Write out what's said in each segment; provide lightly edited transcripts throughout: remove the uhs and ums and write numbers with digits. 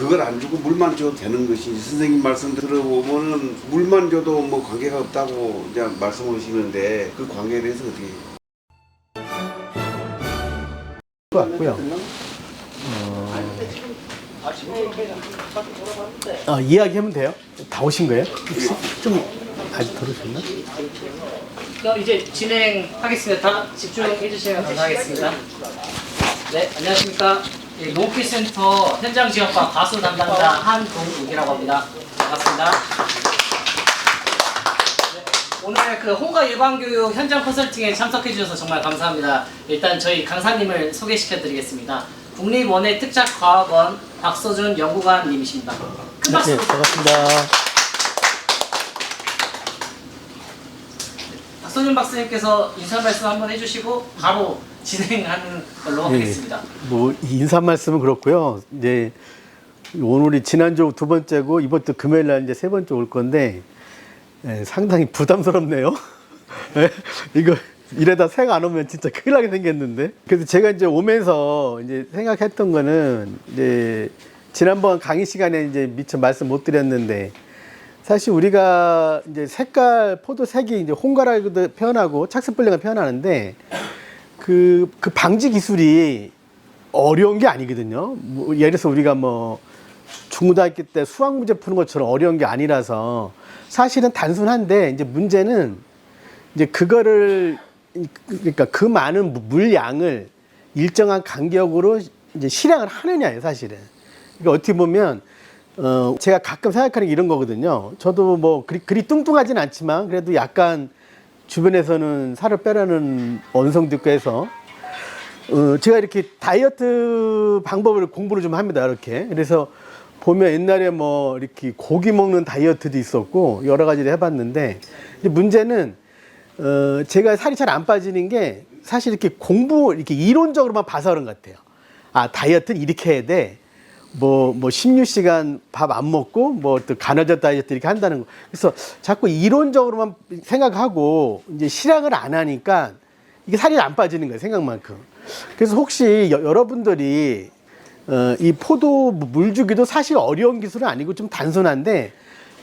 그걸 안 주고 물만 줘도 되는 것이 선생님 말씀 들어보면은 물만 줘도 뭐 관계가 없다고 이제 말씀하시는데 그 관계에 대해서 어떻게? 같고요. 이야기하면 돼요? 다 오신 거예요? 좀 아직 덜 오셨나? 그럼 이제 진행하겠습니다. 다 집중해 주시면 감사하겠습니다. 네, 안녕하십니까. 농기센터 현장 지역과 가수 담당자 한동욱이라고 합니다. 반갑습니다. 네, 오늘 그 홍가 일반교육 현장 컨설팅에 참석해 주셔서 정말 감사합니다. 일단 저희 강사님을 소개시켜 드리겠습니다. 국립원예특작과학원 박서준 연구관님이십니다. 큰 박수. 네, 반갑습니다. 박서준 박사님께서 인사 말씀 한번 해주시고 바로 진행하는 걸로 하겠습니다. 뭐 인사 말씀은 그렇고요. 이제 오늘이 지난주 두 번째고 이번 주 금요일 날 이제 세 번째 올 건데 상당히 부담스럽네요. 이거 이래다 새가 안 오면 진짜 큰일 나게 생겼는데. 그래서 제가 이제 오면서 이제 생각했던 거는 이제 지난번 강의 시간에 이제 미처 말씀 못 드렸는데 사실 우리가 이제 색깔 포도색이 이제 홍가라고도 표현하고 착색불량을 표현하는데 그 방지 기술이 어려운 게 아니거든요. 뭐 예를 들어서 우리가 뭐 중고등학교 때 수학 문제 푸는 것처럼 어려운 게 아니라서 사실은 단순한데 이제 문제는 이제 그거를 그러니까 그 많은 물량을 일정한 간격으로 이제 실행을 하느냐예요, 사실은. 그러니까 어떻게 보면 제가 가끔 생각하는 게 이런 거거든요. 저도 뭐 그리 뚱뚱하진 않지만 그래도 약간 주변에서는 살을 빼라는 언성도 있고 해서 제가 이렇게 다이어트 방법을 공부를 좀 합니다. 이렇게. 그래서 보면 옛날에 뭐 이렇게 고기 먹는 다이어트도 있었고 여러 가지를 해봤는데 문제는 제가 살이 잘 안 빠지는 게 사실 이렇게 이렇게 이론적으로만 봐서 그런 것 같아요. 아, 다이어트는 이렇게 해야 돼. 뭐 16시간 밥 안 먹고 뭐 또 간헐적 다이어트 이렇게 한다는 거. 그래서 자꾸 이론적으로만 생각하고 이제 실행을 안 하니까 이게 살이 안 빠지는 거예요, 생각만큼. 그래서 혹시 여러분들이 이 포도 물주기도 사실 어려운 기술은 아니고 좀 단순한데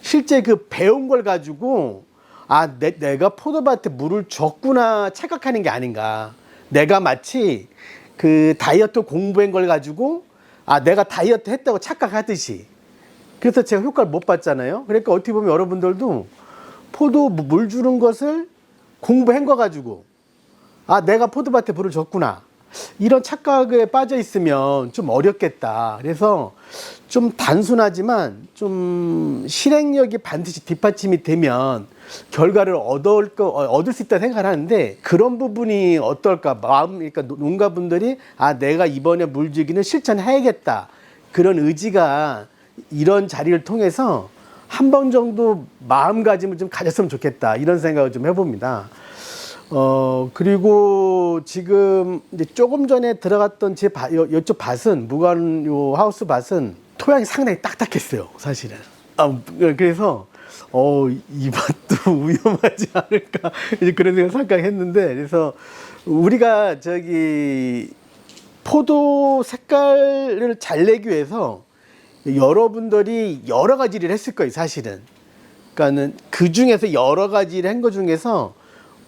실제 그 배운 걸 가지고 아, 내가 포도밭에 물을 줬구나 착각하는 게 아닌가. 내가 마치 그 다이어트 공부한 걸 가지고 아, 내가 다이어트 했다고 착각하듯이. 그래서 제가 효과를 못 봤잖아요. 그러니까 어떻게 보면 여러분들도 포도 물 주는 것을 공부한 거 가지고 아, 내가 포도밭에 물을 줬구나. 이런 착각에 빠져 있으면 좀 어렵겠다. 그래서 좀 단순하지만 좀 실행력이 반드시 뒷받침이 되면 결과를 얻을 수 있다 생각을 하는데 그런 부분이 어떨까 그러니까 농가분들이 아, 내가 이번에 물주기는 실천해야겠다. 그런 의지가 이런 자리를 통해서 한 번 정도 마음가짐을 좀 가졌으면 좋겠다. 이런 생각을 좀 해봅니다. 그리고 지금 이제 조금 전에 들어갔던 이쪽 밭은 요 하우스 밭은 토양이 상당히 딱딱했어요, 사실은. 그래서 이 밭도 위험하지 않을까 이제 그런 생각 잠깐 했는데 그래서 우리가 포도 색깔을 잘 내기 위해서 여러분들이 여러 가지 일을 했을 거예요, 사실은. 그러니까는 그 중에서 여러 가지 일을 한 것 중에서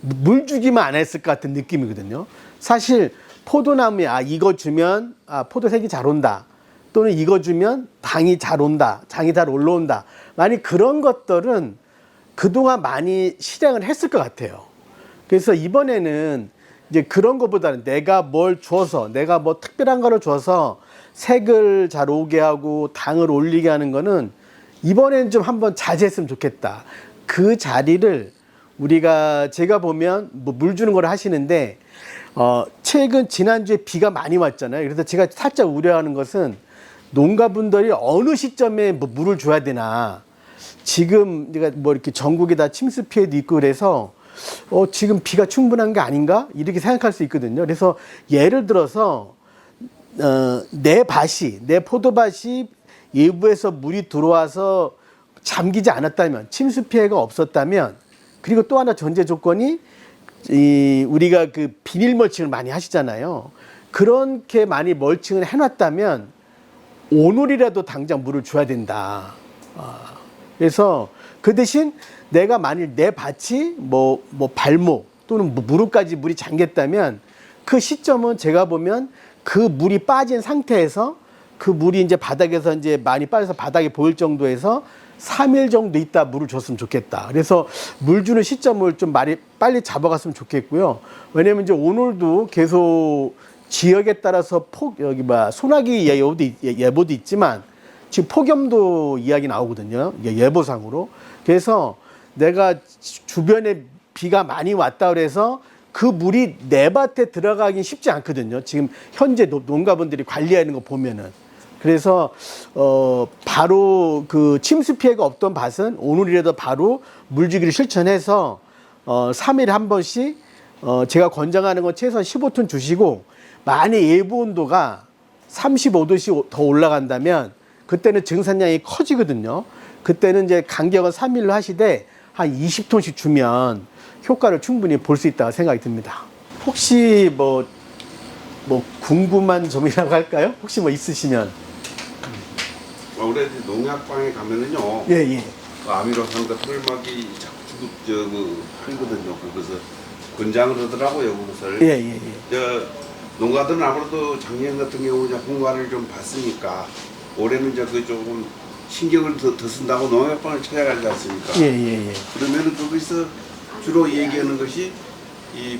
물 주기만 안 했을 것 같은 느낌이거든요. 사실 포도나무에 이거 주면 포도색이 잘 온다. 또는 이거 주면 당이 잘 온다. 장이 잘 올라온다. 만약 그런 것들은 그동안 많이 실행을 했을 것 같아요. 그래서 이번에는 이제 그런 것보다는 내가 뭘 줘서 내가 뭐 특별한 거를 줘서 색을 잘 오게 하고 당을 올리게 하는 거는 이번에는 좀 한번 자제했으면 좋겠다. 그 자리를 제가 보면 뭐 물 주는 걸 하시는데 지난주에 비가 많이 왔잖아요. 그래서 제가 살짝 우려하는 것은 농가분들이 어느 시점에 뭐 물을 줘야 되나. 지금 내가 뭐 이렇게 전국에 다 침수 피해도 있고 그래서 지금 비가 충분한 게 아닌가 이렇게 생각할 수 있거든요. 그래서 예를 들어서 내 포도밭이 일부에서 물이 들어와서 잠기지 않았다면, 침수 피해가 없었다면, 그리고 또 하나 전제 조건이 우리가 그 비닐 멀칭을 많이 하시잖아요. 그렇게 많이 멀칭을 해놨다면 오늘이라도 당장 물을 줘야 된다. 그래서 그 대신 내가 만일 내 밭이 뭐 발목 또는 무릎까지 물이 잠겼다면 그 시점은 제가 보면 그 물이 빠진 상태에서 그 물이 이제 바닥에서 이제 많이 빠져서 바닥에 보일 정도에서 3일 정도 있다 물을 줬으면 좋겠다. 그래서 물 주는 시점을 좀 빨리 잡아갔으면 좋겠고요. 왜냐면 이제 오늘도 계속 지역에 따라서 소나기 예보도 있지만 지금 폭염도 이야기 나오거든요. 예보상으로. 그래서 내가 주변에 비가 많이 왔다 그래서 그 물이 내 밭에 들어가긴 쉽지 않거든요. 지금 현재 농가분들이 관리하는 거 보면은. 그래서 바로 그 침수 피해가 없던 밭은 오늘이라도 바로 물주기를 실천해서 3일에 한 번씩 제가 권장하는 건 최소한 15톤 주시고, 만약 예보 온도가 35도씩 더 올라간다면 그때는 증산량이 커지거든요. 그때는 이제 간격은 3일로 하시되 한 20톤씩 주면 효과를 충분히 볼 수 있다고 생각이 듭니다. 혹시 뭐 궁금한 점이라고 할까요? 혹시 뭐 있으시면. 올해 농약방에 가면은요. 예. 그 아미노산 같은 걸 막이 자꾸 팔거든요. 그것을 권장을 하더라고요. 그것을. 예. 농가들은 아무래도 작년 같은 경우는 홍가를 좀 봤으니까 올해는 이제 그 조금 신경을 더 쓴다고 농약방을 찾아가지 않습니까? 예. 그러면은 거기서 주로 얘기하는 것이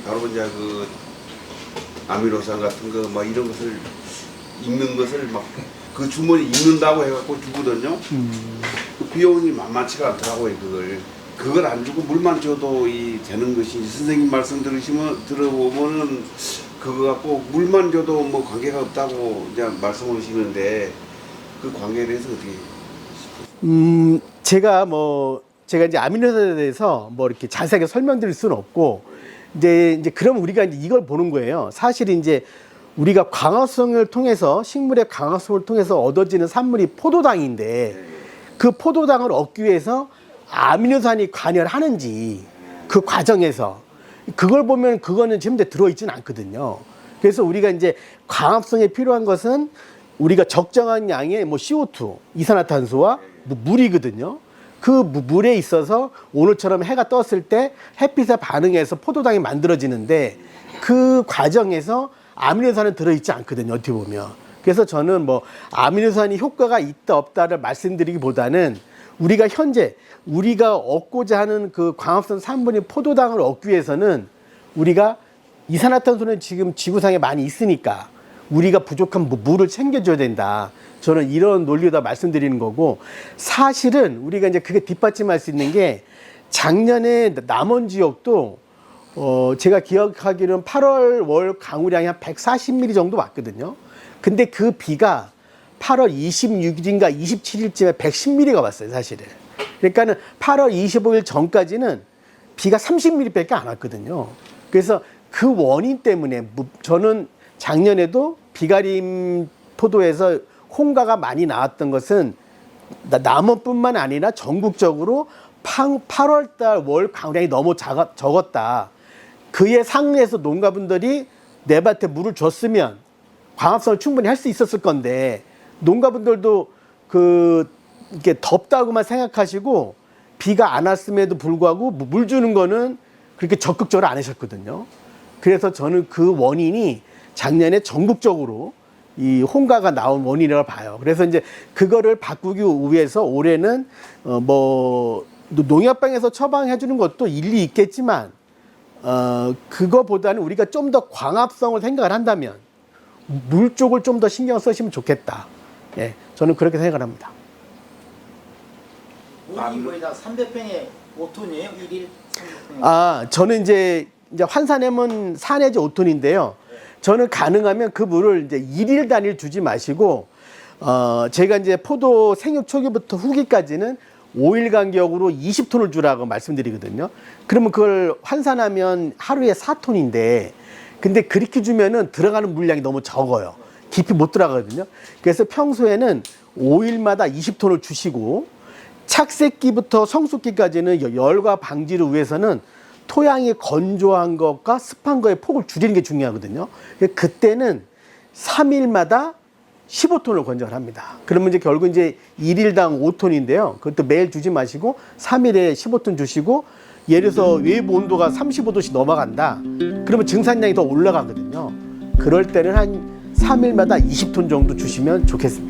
바로 이제 그 아미노산 같은 거 막 이런 것을 읽는 것을 막 그 주머니 읽는다고 해갖고 주거든요. 그 비용이 만만치가 않더라고요. 그걸 안 주고 물만 줘도 되는 것이, 선생님 말씀 들어보면은 그거 갖고 물만 줘도 뭐 관계가 없다고 이제 말씀하시는데 그 관계에 대해서 어떻게? 제가 이제 아미노산에 대해서 뭐 이렇게 자세하게 설명드릴 수는 없고, 이제 그럼 우리가 이제 이걸 보는 거예요. 사실 이제 우리가 광합성을 통해서, 식물의 광합성을 통해서 얻어지는 산물이 포도당인데, 그 포도당을 얻기 위해서 아미노산이 관여하는지 그 과정에서 그걸 보면 그거는 지금 들어있지는 않거든요. 그래서 우리가 이제 광합성에 필요한 것은 우리가 적정한 양의 CO2, 이산화탄소와 물이거든요. 그 물에 있어서 오늘처럼 해가 떴을 때 햇빛에 반응해서 포도당이 만들어지는데, 그 과정에서 아미노산은 들어있지 않거든요. 어떻게 보면. 그래서 저는 아미노산이 효과가 있다 없다를 말씀드리기보다는 우리가 현재 우리가 얻고자 하는 그 광합성 산물인 포도당을 얻기 위해서는 우리가 이산화탄소는 지금 지구상에 많이 있으니까 우리가 부족한 물을 챙겨줘야 된다. 저는 이런 논리다 말씀드리는 거고, 사실은 우리가 이제 그게 뒷받침할 수 있는 게, 작년에 남원 지역도 제가 기억하기로는 8월 월 강우량이 한 140mm 정도 왔거든요. 근데 그 비가 8월 26일인가 27일쯤에 110mm가 왔어요, 사실은. 그러니까는 8월 25일 전까지는 비가 30mm밖에 안 왔거든요. 그래서 그 원인 때문에 저는 작년에도 비가림 포도에서 홍가가 많이 나왔던 것은 남원뿐만 아니라 전국적으로 8월달 월 강우량이 너무 적었다. 그에 상응해서 농가분들이 내 밭에 물을 줬으면 광합성을 충분히 할 수 있었을 건데, 농가분들도 이렇게 덥다고만 생각하시고 비가 안 왔음에도 불구하고 물 주는 거는 그렇게 적극적으로 안 하셨거든요. 그래서 저는 그 원인이 작년에 전국적으로 이 홍가가 나온 원인이라고 봐요. 그래서 이제 그거를 바꾸기 위해서 올해는 농약방에서 처방해 주는 것도 일리 있겠지만, 그거보다는 우리가 좀 더 광합성을 생각을 한다면 물 쪽을 좀 더 신경 쓰시면 좋겠다. 예, 저는 그렇게 생각을 합니다. 물이 거의 다 300평에 5톤이에요? 1일 300평에? 저는 이제 환산하면 4 내지 5톤인데요. 저는 가능하면 그 물을 이제 1일 단위를 주지 마시고, 제가 이제 포도 생육 초기부터 후기까지는 5일 간격으로 20톤을 주라고 말씀드리거든요. 그러면 그걸 환산하면 하루에 4톤인데, 근데 그렇게 주면은 들어가는 물량이 너무 적어요. 깊이 못 들어가거든요. 그래서 평소에는 5일마다 20톤을 주시고, 착색기부터 성숙기까지는 열과 방지를 위해서는 토양이 건조한 것과 습한 거의 폭을 줄이는 게 중요하거든요. 그때는 3일마다 15톤을 권장을 합니다. 그러면 이제 결국 이제 1일당 5톤인데요. 그것도 매일 주지 마시고 3일에 15톤 주시고, 예를 들어서 외부 온도가 35도씩 넘어간다. 그러면 증산량이 더 올라가거든요. 그럴 때는 한 3일마다 20톤 정도 주시면 좋겠습니다.